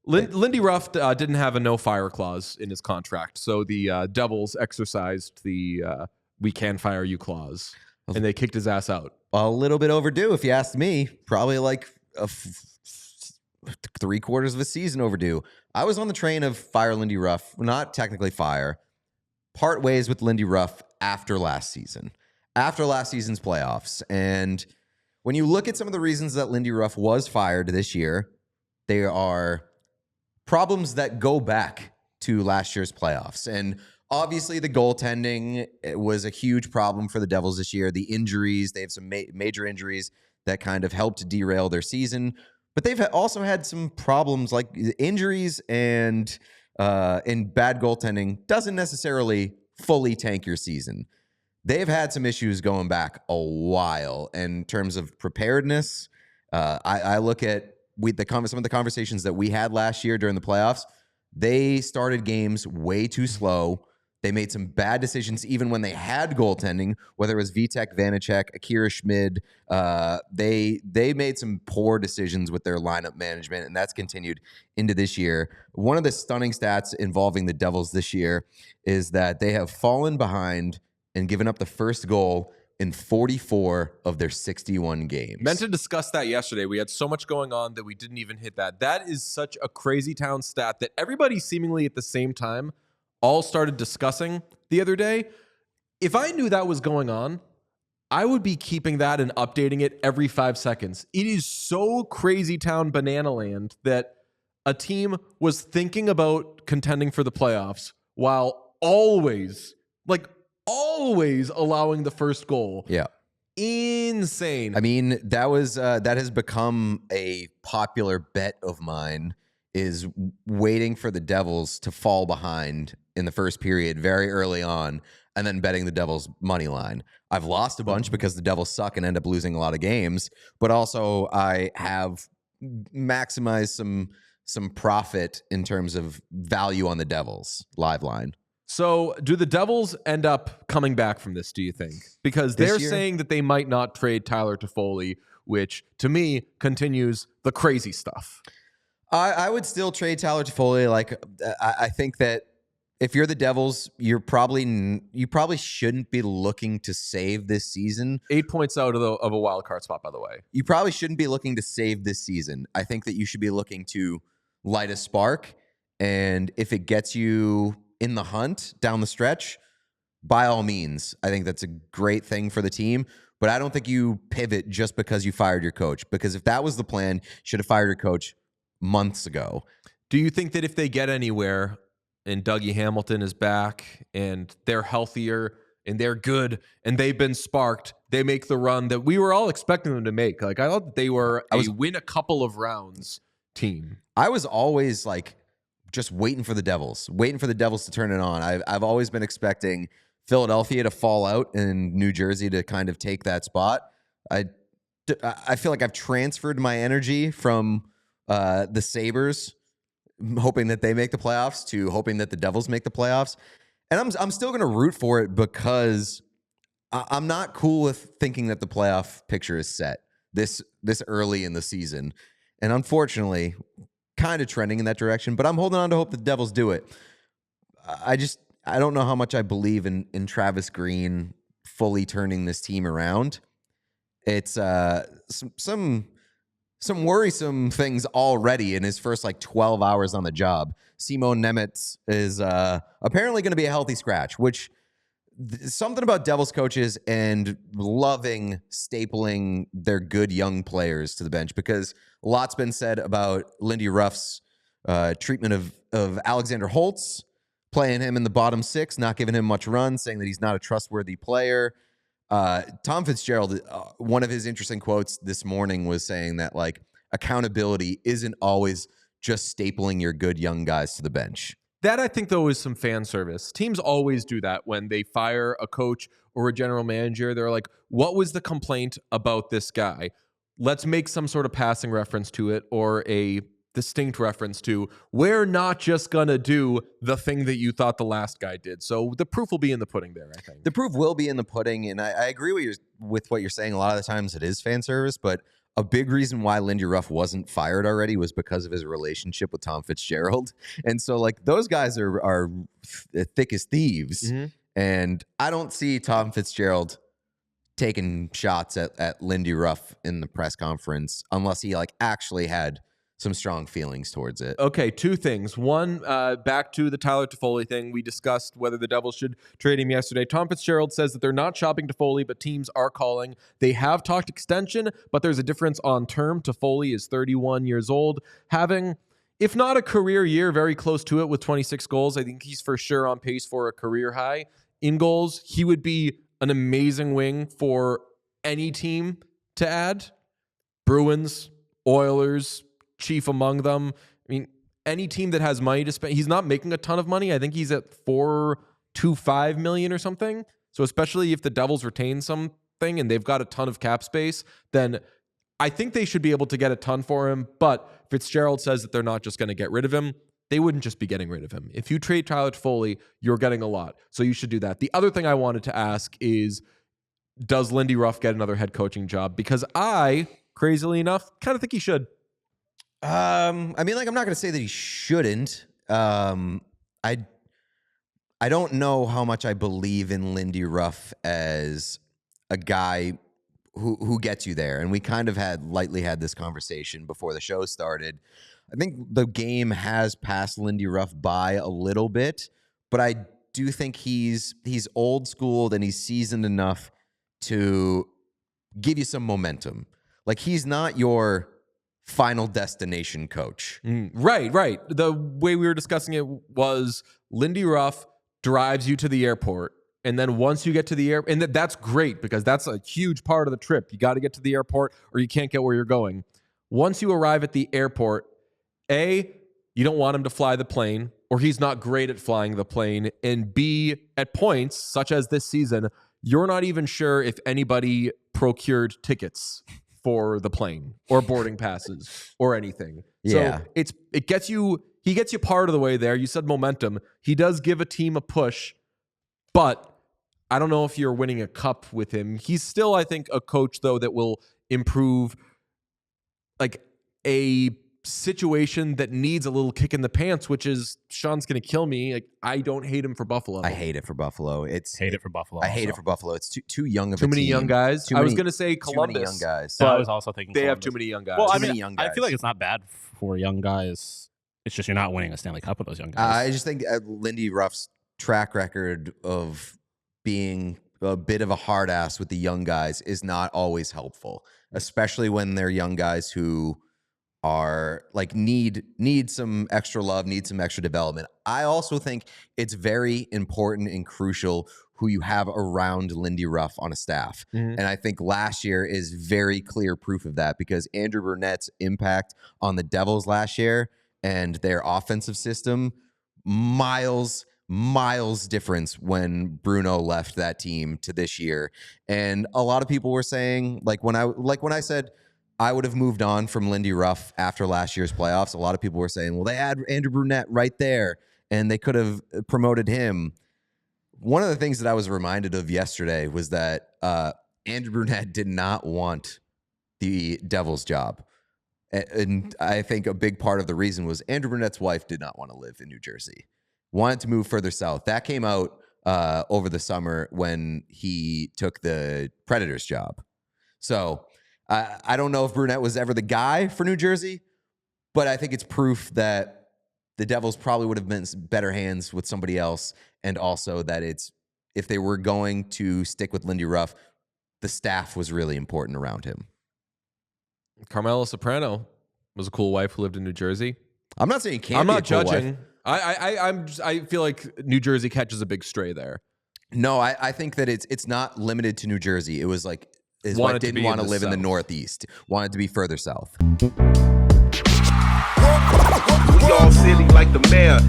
Lindy Ruff didn't have a no-fire clause in his contract, so the Devils exercised the we can fire you clause, and they kicked his ass out. A little bit overdue, if you ask me. Probably like 3/4 of a season overdue. I was on the train of fire Lindy Ruff, not technically fire, part ways with Lindy Ruff after last season's playoffs. And when you look at some of the reasons that Lindy Ruff was fired this year, they are problems that go back to last year's playoffs. And obviously the goaltending was a huge problem for the Devils this year. The injuries, they have some major injuries that kind of helped derail their season. But they've also had some problems like injuries and bad goaltending doesn't necessarily fully tank your season. They've had some issues going back a while in terms of preparedness. I look at some of the conversations that we had last year during the playoffs. They started games way too slow. They made some bad decisions even when they had goaltending, whether it was Vitek Vanacek, Akira Schmid. They made some poor decisions with their lineup management, and that's continued into this year. One of the stunning stats involving the Devils this year is that they have fallen behind and given up the first goal in 44 of their 61 games. Meant to discuss that yesterday. We had so much going on that we didn't even hit that. That is such a crazy town stat that everybody seemingly at the same time all started discussing the other day. If I knew that was going on, I would be keeping that and updating it every 5 seconds. It is so crazy town banana land that a team was thinking about contending for the playoffs while always allowing the first goal. Yeah. Insane. I mean, that has become a popular bet of mine, is waiting for the Devils to fall behind in the first period very early on and then betting the Devils money line. I've lost a bunch because the Devils suck and end up losing a lot of games, but also I have maximized some profit in terms of value on the Devils live line. So do the Devils end up coming back from this, do you think? Because they're saying that they might not trade Tyler Toffoli, which to me continues the crazy stuff. I would still trade Tyler Toffoli. Like, I think that if you're the Devils, you probably shouldn't be looking to save this season. 8 points out of a wild card spot, by the way. You probably shouldn't be looking to save this season. I think that you should be looking to light a spark, and if it gets you in the hunt down the stretch, by all means, I think that's a great thing for the team. But I don't think you pivot just because you fired your coach. Because if that was the plan, you should have fired your coach months ago. Do you think that if they get anywhere and Dougie Hamilton is back and they're healthier and they're good and they've been sparked, they make the run that we were all expecting them to make? Like, I thought that they were win a couple of rounds team. I was always like just waiting for the Devils to turn it on. I've always been expecting Philadelphia to fall out and New Jersey to kind of take that spot. I feel like I've transferred my energy from the Sabres, hoping that they make the playoffs, to hoping that the Devils make the playoffs. And I'm still going to root for it because I'm not cool with thinking that the playoff picture is set this early in the season. And unfortunately, kind of trending in that direction, but I'm holding on to hope the Devils do it. I don't know how much I believe in Travis Green fully turning this team around. It's some worrisome things already in his first 12 hours on the job. Simon Nemec is apparently going to be a healthy scratch, which something about Devils coaches and loving stapling their good young players to the bench, because a lot's been said about Lindy Ruff's treatment of Alexander Holtz, playing him in the bottom six, not giving him much run, saying that he's not a trustworthy player. Tom Fitzgerald, one of his interesting quotes this morning was saying that accountability isn't always just stapling your good young guys to the bench. That, I think, though, is some fan service. Teams always do that when they fire a coach or a general manager. They're like, what was the complaint about this guy? Let's make some sort of passing reference to it, or a distinct reference to, we're not just going to do the thing that you thought the last guy did. So the proof will be in the pudding there, I think. The proof will be in the pudding, and I agree with what you're saying. A lot of the times it is fan service, but a big reason why Lindy Ruff wasn't fired already was because of his relationship with Tom Fitzgerald. And so like those guys are thick as thieves. Mm-hmm. And I don't see Tom Fitzgerald taking shots at Lindy Ruff in the press conference unless he like actually had some strong feelings towards it. Okay, two things. One, back to the Tyler Toffoli thing. We discussed whether the Devils should trade him yesterday. Tom Fitzgerald says that they're not shopping Toffoli, but teams are calling. They have talked extension, but there's a difference on term. Toffoli is 31 years old, having, if not a career year, very close to it with 26 goals. I think he's for sure on pace for a career high in goals. He would be an amazing wing for any team to add. Bruins, Oilers, chief among them. I mean, any team that has money to spend. He's not making a ton of money. I think he's at $4.25 million or something. So especially if the Devils retain something and they've got a ton of cap space, then I think they should be able to get a ton for him. But Fitzgerald says that they're not just going to get rid of him. They wouldn't just be getting rid of him. If you trade Tyler Toffoli, you're getting a lot. So you should do that. The other thing I wanted to ask is, does Lindy Ruff get another head coaching job? Because I, crazily enough, kind of think he should. I mean, like, I'm not going to say that he shouldn't. I don't know how much I believe in Lindy Ruff as a guy who gets you there. And we kind of lightly had this conversation before the show started. I think the game has passed Lindy Ruff by a little bit, but I do think he's old schooled and he's seasoned enough to give you some momentum. Like, he's not your final destination coach. Right. The way we were discussing it was Lindy Ruff drives you to the airport. And then once you get to the airport, and that's great because that's a huge part of the trip. You got to get to the airport or you can't get where you're going. Once you arrive at the airport, A, you don't want him to fly the plane, or he's not great at flying the plane. And B, at points, such as this season, you're not even sure if anybody procured tickets for the plane or boarding passes or anything. Yeah. So he gets you part of the way there. You said momentum. He does give a team a push, but I don't know if you're winning a cup with him. He's still, I think, a coach, though, that will improve like a situation that needs a little kick in the pants, which is Sean's going to kill me. Like, I don't hate him for Buffalo. I hate it for Buffalo. I hate it for Buffalo. It's too young of a team. Too many young guys. I was going to say Columbus. Too many young guys. But I was also thinking they Columbus. have too many young guys. Well, I feel like it's not bad for young guys. It's just you're not winning a Stanley Cup with those young guys. I just think Lindy Ruff's track record of being a bit of a hard ass with the young guys is not always helpful, especially when they're young guys who are like need some extra love, need some extra development. I also think it's very important and crucial who you have around Lindy Ruff on a staff. Mm-hmm. And I think last year is very clear proof of that because Andrew Burnett's impact on the Devils last year and their offensive system, miles difference when Bruno left that team to this year. And a lot of people were saying, when I said I would have moved on from Lindy Ruff after last year's playoffs, a lot of people were saying, well, they had Andrew Brunette right there and they could have promoted him. One of the things that I was reminded of yesterday was that Andrew Brunette did not want the Devils job. And I think a big part of the reason was Andrew Brunette's wife did not want to live in New Jersey, wanted to move further south. That came out over the summer when he took the Predators job. So I don't know if Brunette was ever the guy for New Jersey, but I think it's proof that the Devils probably would have been in better hands with somebody else. And also that if they were going to stick with Lindy Ruff, the staff was really important around him. Carmela Soprano was a cool wife who lived in New Jersey. I'm not saying you can't. I'm be not a cool judging. wife. I feel like New Jersey catches a big stray there. No, I think that it's not limited to New Jersey. It was like his Wanted wife to didn't be want in to the live in the South. Northeast. Wanted to be further south. We all silly like the mayor.